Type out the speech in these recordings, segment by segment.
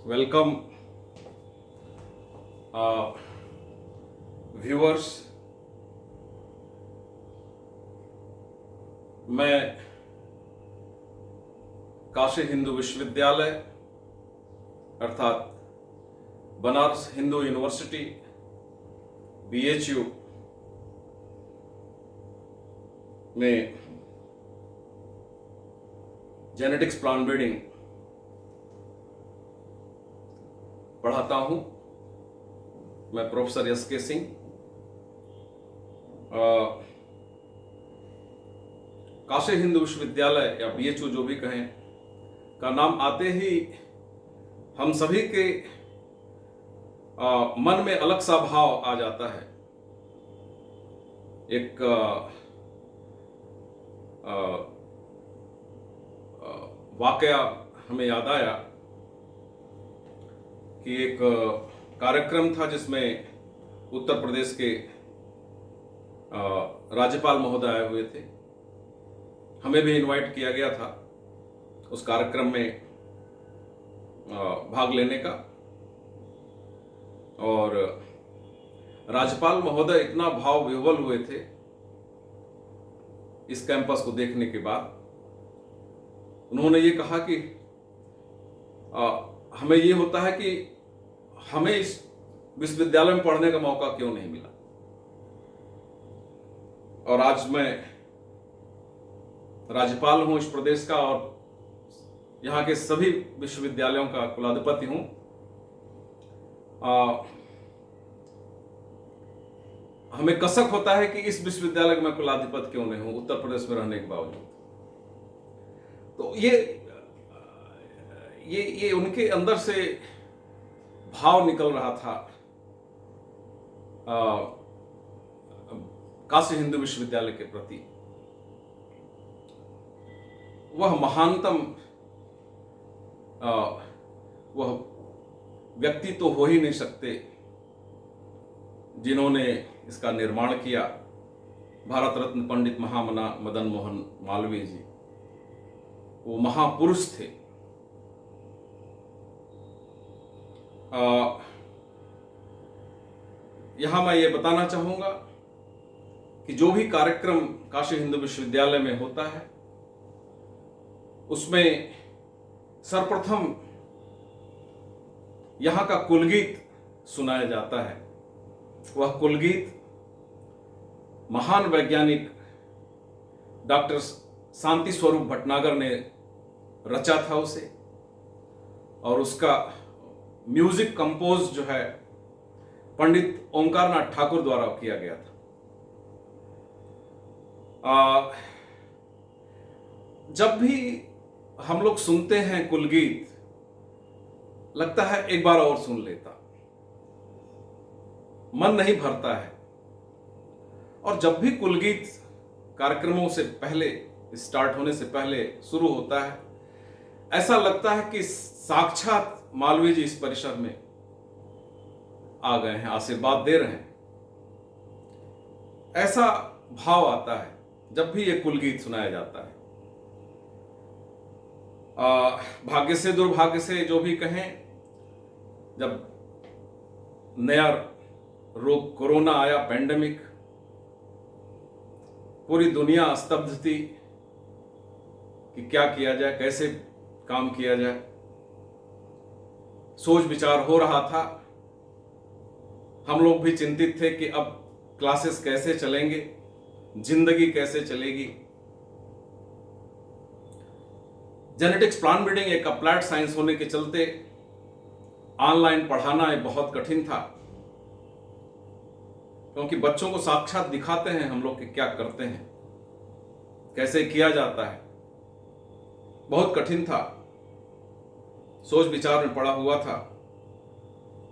Welcome viewers. मैं काशी हिंदू विश्वविद्यालय अर्थात बनारस हिंदू यूनिवर्सिटी BHU में जेनेटिक्स प्लांट ब्रीडिंग पढ़ाता हूं। मैं प्रोफेसर SK सिंह। काशी हिंदू विश्वविद्यालय या BHU जो भी कहें का नाम आते ही हम सभी के मन में अलग सा भाव आ जाता है। एक वाकया हमें याद आया कि एक कार्यक्रम था जिसमें उत्तर प्रदेश के राज्यपाल महोदय आए हुए थे। हमें भी इनवाइट किया गया था उस कार्यक्रम में भाग लेने का, और राज्यपाल महोदय इतना भाव विह्वल हुए थे इस कैंपस को देखने के बाद। उन्होंने ये कहा कि हमें ये होता है कि हमें इस विश्वविद्यालय में पढ़ने का मौका क्यों नहीं मिला। और आज मैं राज्यपाल हूं इस प्रदेश का और यहां के सभी विश्वविद्यालयों का कुलाधिपति हूं। हमें कसक होता है कि इस विश्वविद्यालय का मैं कुलाधिपति क्यों नहीं हूं उत्तर प्रदेश में रहने के बावजूद। तो ये उनके अंदर से भाव निकल रहा था काशी हिंदू विश्वविद्यालय के प्रति। वह महानतम वह व्यक्ति तो हो ही नहीं सकते जिन्होंने इसका निर्माण किया, भारत रत्न पंडित महामना मदन मोहन मालवीय जी। वो महापुरुष थे। यहां मैं ये बताना चाहूंगा कि जो भी कार्यक्रम काशी हिंदू विश्वविद्यालय में होता है उसमें सर्वप्रथम यहां का कुलगीत सुनाया जाता है। वह कुलगीत महान वैज्ञानिक डॉक्टर शांति स्वरूप भटनागर ने रचा था उसे, और उसका म्यूजिक कंपोज जो है पंडित ओंकारनाथ ठाकुर द्वारा किया गया था। जब भी हम लोग सुनते हैं कुलगीत लगता है एक बार और सुन लेता, मन नहीं भरता है। और जब भी कुलगीत कार्यक्रमों से पहले, स्टार्ट होने से पहले शुरू होता है, ऐसा लगता है कि साक्षात मालवीय जी इस परिसर में आ गए हैं, आशीर्वाद दे रहे हैं। ऐसा भाव आता है जब भी ये कुलगीत सुनाया जाता है। भाग्य से दुर्भाग्य से जो भी कहें, जब नया रोग कोरोना आया, पैंडेमिक, पूरी दुनिया स्तब्ध थी कि क्या किया जाए, कैसे काम किया जाए। सोच विचार हो रहा था। हम लोग भी चिंतित थे कि अब क्लासेस कैसे चलेंगे, जिंदगी कैसे चलेगी। जेनेटिक्स प्लांट ब्रीडिंग एक अप्लाइड साइंस होने के चलते ऑनलाइन पढ़ाना एक बहुत कठिन था, क्योंकि बच्चों को साक्षात दिखाते हैं हम लोग कि क्या करते हैं, कैसे किया जाता है। बहुत कठिन था, सोच विचार में पड़ा हुआ था।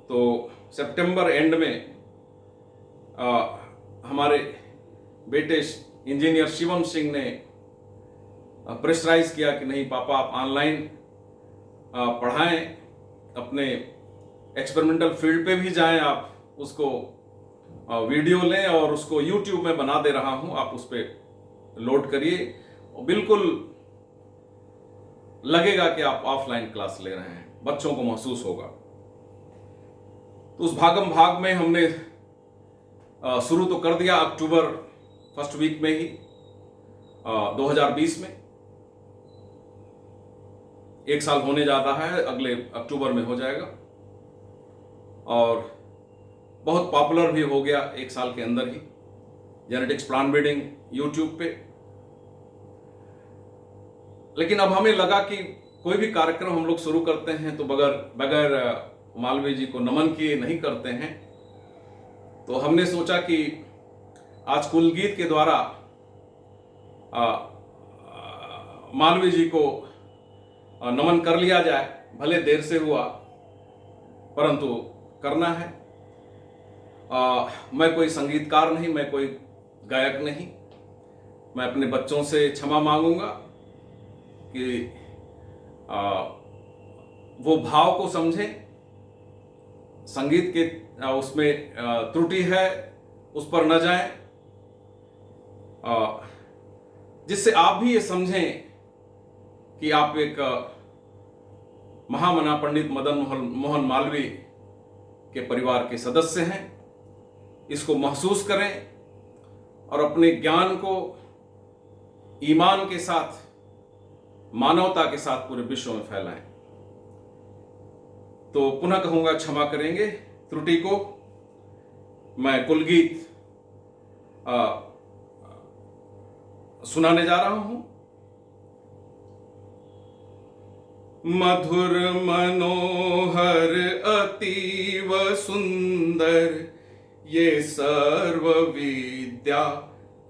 तो सितंबर एंड में हमारे बेटे इंजीनियर शिवम सिंह ने प्रेशराइज किया कि नहीं पापा, आप ऑनलाइन पढ़ाएं, अपने एक्सपेरिमेंटल फील्ड पे भी जाएं, आप उसको वीडियो लें और उसको YouTube में बना दे रहा हूं, आप उस पर लोड करिए। बिल्कुल लगेगा कि आप ऑफलाइन क्लास ले रहे हैं। बच्चों को महसूस होगा। तो उस भागम भाग में हमने शुरू तो कर दिया अक्टूबर फर्स्ट वीक में ही 2020 में। 1 साल होने जाता है, अगले अक्टूबर में हो जाएगा, और बहुत पॉपुलर भी हो गया 1 साल के अंदर ही, जेनेटिक्स प्लांट ब्रीडिंग यूट्यूब पे। लेकिन अब हमें लगा कि कोई भी कार्यक्रम हम लोग शुरू करते हैं तो बगैर मालवीय जी को नमन किए नहीं करते हैं। तो हमने सोचा कि आज कुलगीत के द्वारा मालवीय जी को नमन कर लिया जाए। भले देर से हुआ, परंतु करना है। मैं कोई संगीतकार नहीं, मैं कोई गायक नहीं। मैं अपने बच्चों से क्षमा मांगूंगा कि वो भाव को समझें। संगीत के उसमें त्रुटि है, उस पर न जाएं, जिससे आप भी ये समझें कि आप एक महामना पंडित मदन मोहन मालवीय के परिवार के सदस्य हैं। इसको महसूस करें और अपने ज्ञान को ईमान के साथ, मानवता के साथ पूरे विश्व में फैलाएं। तो पुनः कहूंगा, क्षमा करेंगे त्रुटि को। मैं कुलगीत सुनाने जा रहा हूं। मधुर मनोहर अतीव सुंदर ये सर्व विद्या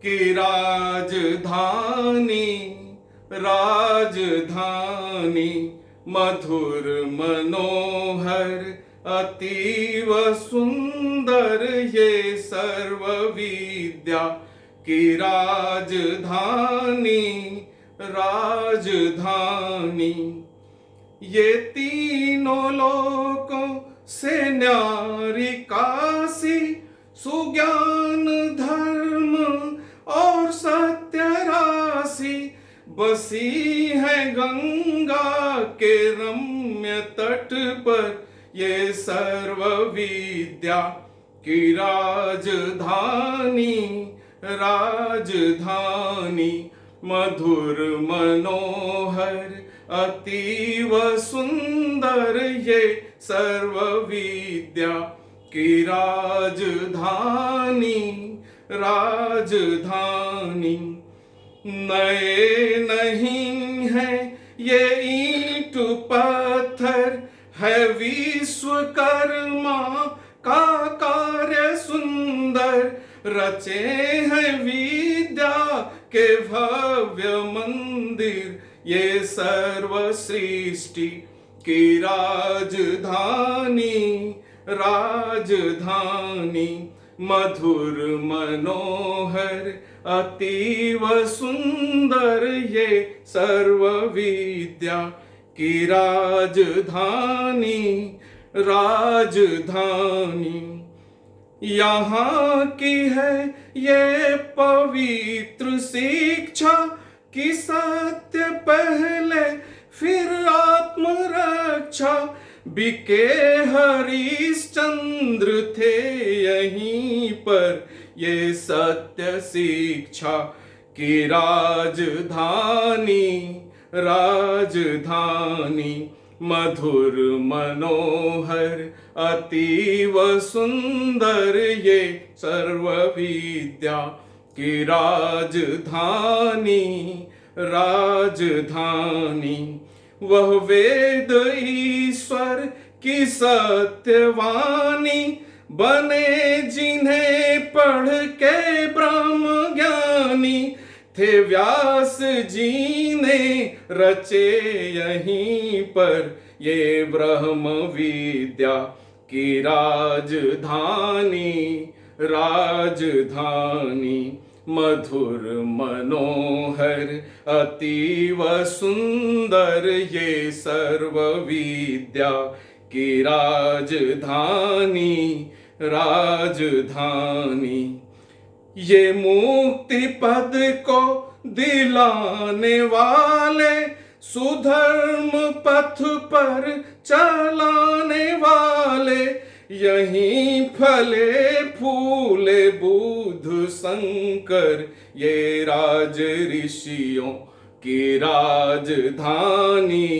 की राजधानी। मधुर मनोहर अतीव सुंदर ये सर्व विद्या की राजधानी। ये तीनों लोकों से न्यारी काशी, सुज्ञान धर्म और सत्य राशि। बसी है गंगा के रम्य तट पर ये सर्व विद्या की राजधानी। मधुर मनोहर अतीव सुंदर ये सर्व विद्या की राजधानी। नए नहीं है ये ईंट पत्थर, है विश्वकर्मा का कार्य सुंदर। रचे हैं विद्या के भव्य मंदिर ये सर्व सृष्टि की राजधानी। मधुर मनोहर अतीव सुंदर ये सर्व विद्या की राजधानी। यहाँ की है ये पवित्र शिक्षा कि सत्य पहले फिर आत्मरक्षा। बिके हरिश्चंद्र थे यहीं पर ये सत्य शिक्षा की राजधानी। मधुर मनोहर अतीव सुंदर ये सर्व विद्या की राजधानी। वह वेद ईश्वर की सत्यवाणी बने जिन्हें पढ़ के ब्रह्म ज्ञानी। थे व्यास जी ने रचे यहीं पर ये ब्रह्म विद्या की राजधानी। मधुर मनोहर अतीव सुंदर ये सर्व विद्या की राजधानी। ये मुक्ति पद को दिलाने वाले सुधर्म पथ पर चलाने वाले, यहीं फले फूले बुध शंकर, ये राज ऋषियों की राजधानी,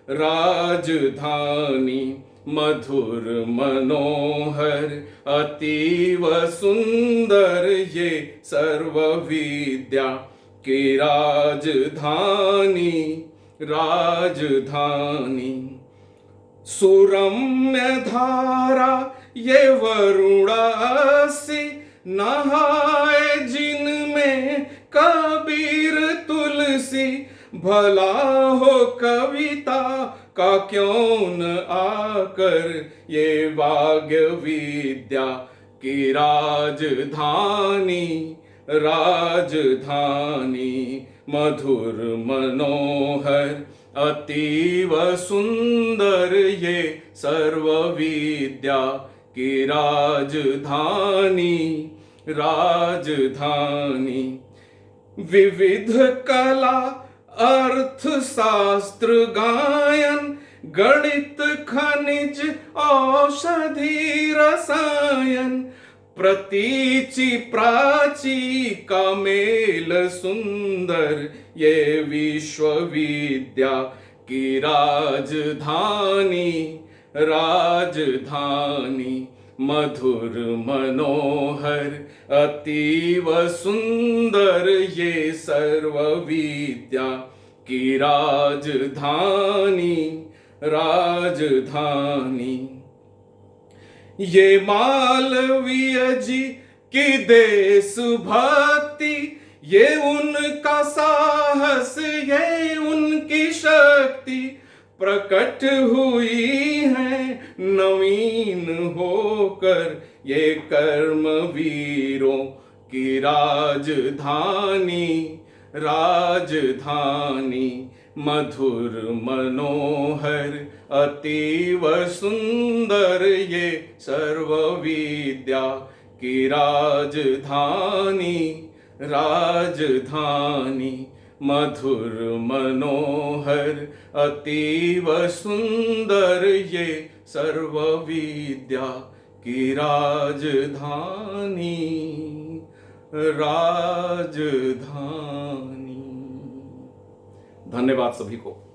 राजधानी मधुर मनोहर अतीव सुंदर, ये सर्व विद्या की राजधानी, राजधानी। सुरम्य धारा ये वरुणासी, नहाए जिनमें कबीर तुलसी, भला हो कविता का क्यों न आकर, ये वाग्य विद्या की राजधानी, राजधानी मधुर मनोहर अतीव सुंदर, ये सर्व विद्या की राजधानी, राजधानी। विविध कला अर्थशास्त्र गायन, गणित खनिज औषधि रसायन, प्रतीचि प्राची का मेल सुंदर, ये विश्वविद्या की राजधानी, राजधानी मधुर मनोहर अतीव सुंदर, ये सर्व विद्या की राजधानी, राजधानी। ये मालवीय जी की देशभक्ति, ये उनका साहस, ये उनकी शक्ति, प्रकट हुई है नवीन होकर, ये कर्मवीरों की राजधानी, राजधानी मधुर मनोहर अतीव सुंदर, ये सर्व विद्या की राजधानी, राजधानी मधुर मनोहर अतीव सुंदर, ये सर्व विद्या की राजधानी, राजधानी। धन्यवाद सभी को।